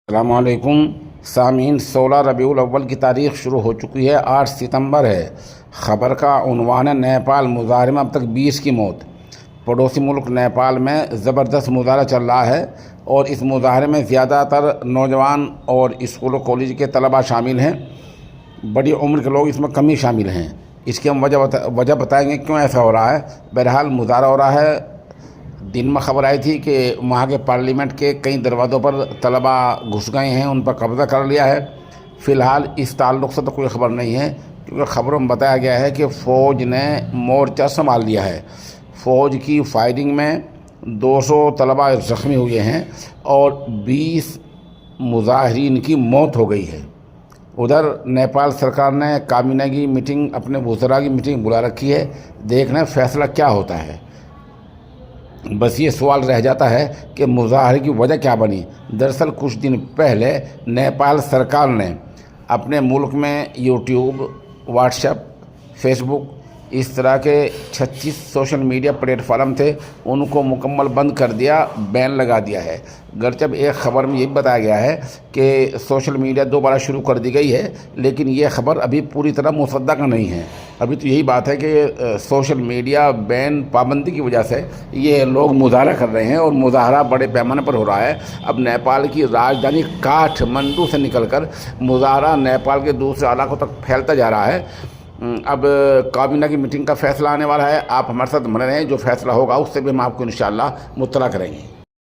السلام علیکم سامعین، 16 ربیع الاول کی تاریخ شروع ہو چکی ہے، 8 ستمبر ہے۔ خبر کا عنوان ہے نیپال مظاہرے میں اب تک 20 کی موت۔ پڑوسی ملک نیپال میں زبردست مظاہرہ چل رہا ہے اور اس مظاہرے میں زیادہ تر نوجوان اور اسکول و کالج کے طلباء شامل ہیں، بڑی عمر کے لوگ اس میں کم ہی شامل ہیں۔ اس کی ہم وجہ بتائیں گے کیوں ایسا ہو رہا ہے۔ بہرحال مظاہرہ ہو رہا ہے۔ دن میں خبر آئی تھی کہ وہاں کے پارلیمنٹ کے کئی دروازوں پر طلباء گھس گئے ہیں، ان پر قبضہ کر لیا ہے۔ فی الحال اس تعلق سے تو کوئی خبر نہیں ہے، کیونکہ خبروں میں بتایا گیا ہے کہ فوج نے مورچہ سنبھال لیا ہے۔ فوج کی فائرنگ میں 200 طلباء زخمی ہوئے ہیں اور 20 مظاہرین کی موت ہو گئی ہے۔ ادھر نیپال سرکار نے کابینہ کی میٹنگ، اپنے وزراء کی میٹنگ بلا رکھی ہے۔ دیکھنا فیصلہ کیا ہوتا ہے۔ بس یہ سوال رہ جاتا ہے کہ مظاہرے کی وجہ کیا بنی۔ دراصل کچھ دن پہلے نیپال سرکار نے اپنے ملک میں یوٹیوب، واٹس ایپ، فیس بک، اس طرح کے 36 سوشل میڈیا پلیٹ فارم تھے، ان کو مکمل بند کر دیا، بین لگا دیا ہے۔ گرچہ ایک خبر میں یہ بتایا گیا ہے کہ سوشل میڈیا دوبارہ شروع کر دی گئی ہے، لیکن یہ خبر ابھی پوری طرح مصدقہ نہیں ہے۔ ابھی تو یہی بات ہے کہ سوشل میڈیا بین پابندی کی وجہ سے یہ لوگ مظاہرہ کر رہے ہیں اور مظاہرہ بڑے پیمانے پر ہو رہا ہے۔ اب نیپال کی راجدھانی کاٹھمنڈو سے نکل کر مظاہرہ نیپال کے دوسرے علاقوں تک پھیلتا جا رہا ہے۔ اب کابینہ کی میٹنگ کا فیصلہ آنے والا ہے۔ آپ ہمارے ساتھ بنے رہیں، جو فیصلہ ہوگا اس سے بھی ہم آپ کو انشاءاللہ مطلع کریں گے۔